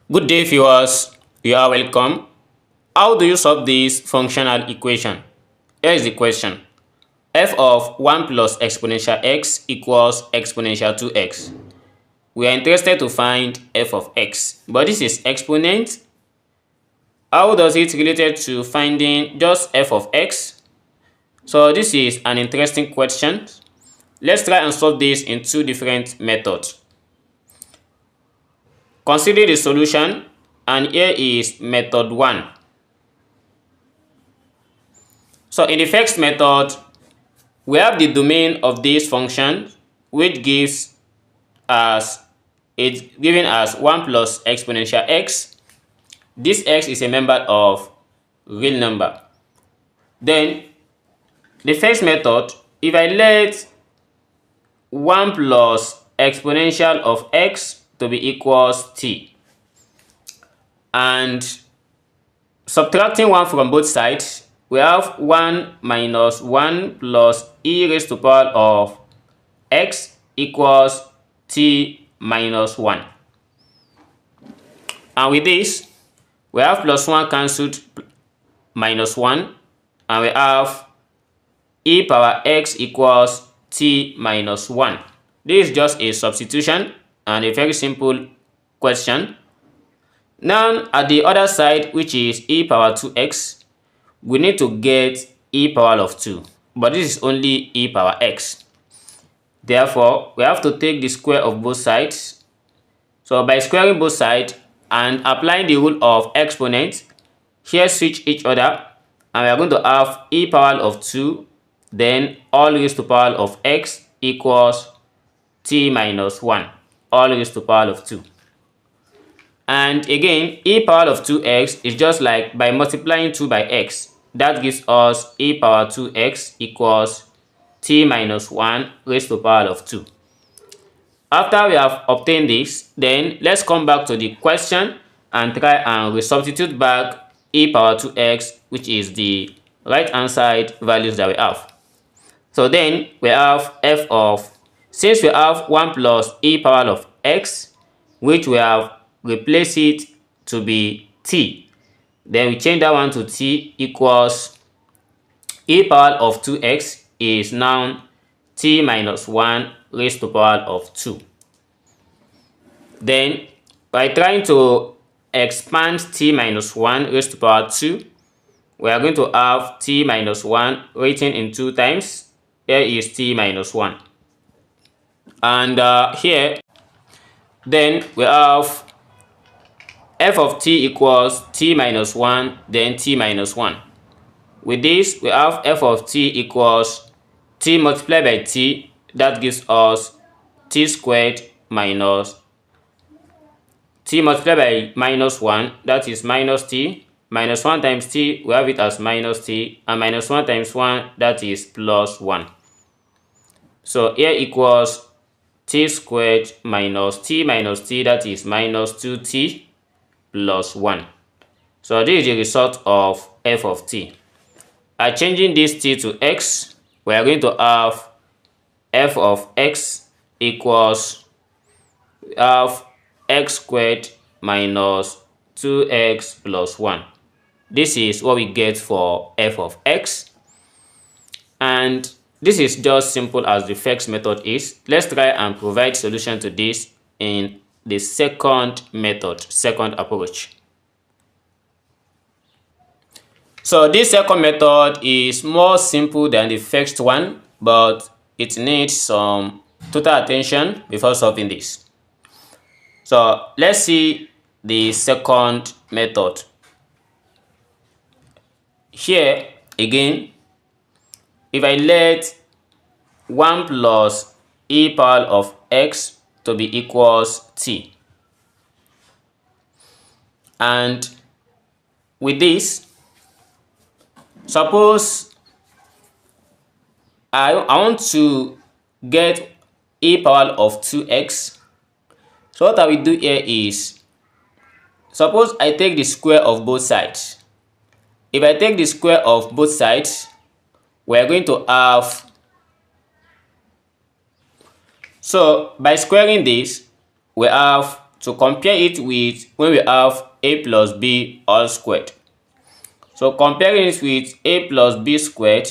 Good day, viewers. You are welcome. How do you solve this functional equation? Here is the question. F of 1 plus exponential x equals exponential 2x. We are interested to find f of x, but this is exponent. How does it related to finding just f of x? So this is an interesting question. Let's try and solve this in two different methods. Consider the solution, and here is method 1. So in the first method, we have the domain of this function, which gives us, it's given as 1 plus exponential x. This x is a member of real number. Then the first method, if I let 1 plus exponential of x to be equals t, and subtracting 1 from both sides, we have 1 minus 1 plus e raised to the power of x equals t minus 1. And with this, we have plus 1 cancelled, minus 1, and we have e power x equals t minus 1. This is just a substitution and a very simple question. Now at the other side, which is e power 2x, we need to get e power of 2, but this is only e power x. Therefore, we have to take the square of both sides. So by squaring both sides and applying the rule of exponent, here switch each other, and we are going to have e power of 2, then all raised to the power of x equals t minus 1, all raised to the power of 2. And again, e power of 2x is just like by multiplying 2 by x. That gives us e power 2x equals t minus 1 raised to the power of 2. After we have obtained this, then let's come back to the question and try and resubstitute back e power 2x, which is the right hand side values that we have. So then we have f of, since we have 1 plus e power of x, which we have replaced it to be t, then we change that one to t, equals e power of 2x is now t minus 1 raised to the power of 2. Then by trying to expand t minus 1 raised to the power 2, we are going to have t minus 1 written in 2 times. Here is t minus 1. And here, then we have f of t equals t minus 1, then t minus 1. With this, we have f of t equals t multiplied by t, that gives us t squared minus t multiplied by minus 1, that is minus t, minus 1 times t, we have it as minus t, and minus 1 times 1, that is plus 1. So here equals t squared minus t, that is minus 2t plus 1. So this is the result of f of t. By changing this t to x, we are going to have f of x equals, we have x squared minus 2x plus 1. This is what we get for f of x. And this is just simple as the first method is. Let's try and provide solution to this in the second method, second approach. So this second method is more simple than the first one, but it needs some total attention before solving this. So let's see the second method. Here again, if I let 1 plus e power of x to be equals t, and with this, suppose I want to get e power of 2x. So what I will do here is, suppose I take the square of both sides. If I take the square of both sides, we are going to have, so by squaring this, we have to compare it with when we have a plus b all squared. So comparing it with a plus b squared,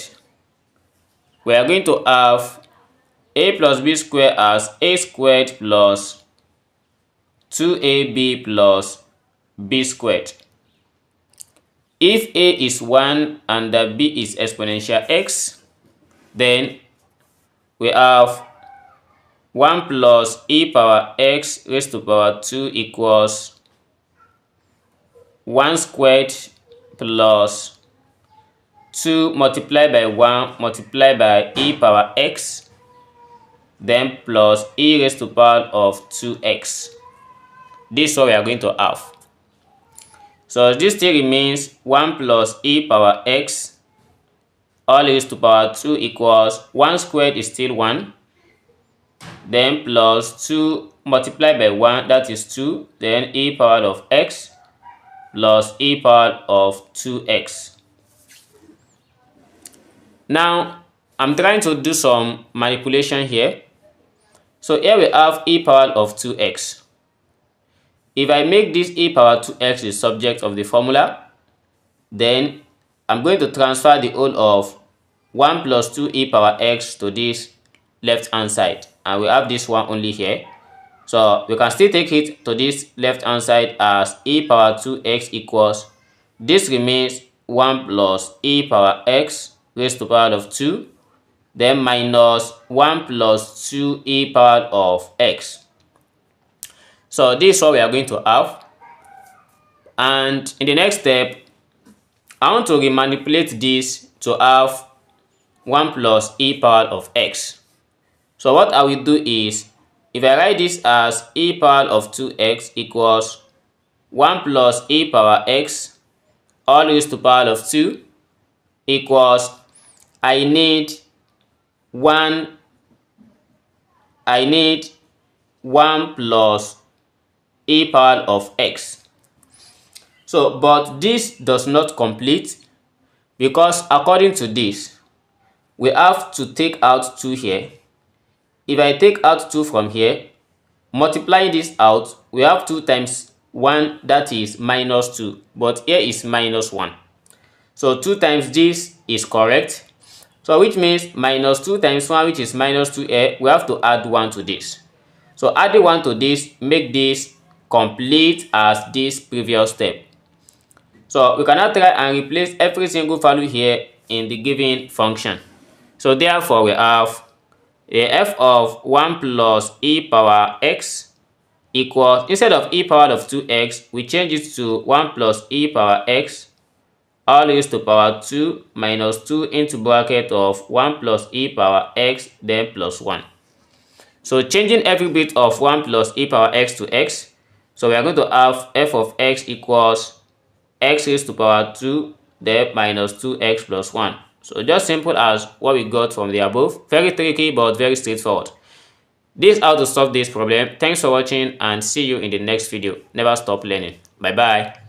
we are going to have a plus b squared as a squared plus 2ab plus b squared. If a is 1 and b is exponential x, then we have 1 plus e power x raised to power 2 equals 1 squared plus 2 multiplied by 1 multiplied by e power x, then plus e raised to power of 2x. This is what we are going to have. So this still remains 1 plus e power x all raised to power 2 equals 1 squared is still 1, then plus 2 multiplied by 1, that is 2, then e power of x plus e power of 2x. Now I'm trying to do some manipulation here. So here we have e power of 2x. If I make this e power 2x the subject of the formula, then I'm going to transfer the whole of 1 plus 2 e power x to this left hand side, and we have this one only here. So we can still take it to this left hand side as e power 2x equals, this remains 1 plus e power x raised to power of 2, then minus 1 plus 2 e power of x. So this is what we are going to have. And in the next step, I want to remanipulate this to have 1 plus e power of x. So what I will do is, if I write this as e power of 2x equals 1 plus e power x all raised to power of 2 equals, I need 1 plus e power of x. So but this does not complete, because according to this we have to take out 2 here. If I take out 2 from here, multiply this out, we have 2 times 1, that is minus 2, but here is minus 1. So 2 times this is correct. So which means minus 2 times 1, which is minus 2 here, we have to add 1 to this. So adding 1 to this make this complete as this previous step. So we can now try and replace every single value here in the given function. So therefore we have a f of 1 plus e power x equals, instead of e power of 2x, we change it to 1 plus e power x all raised to power 2 minus 2 into bracket of 1 plus e power x, then plus 1. So changing every bit of 1 plus e power x to x, so we are going to have f of x equals x raised to power 2, then minus 2x plus 1. So just simple as what we got from the above. Very tricky but very straightforward. This is how to solve this problem. Thanks for watching and see you in the next video. Never stop learning. Bye bye.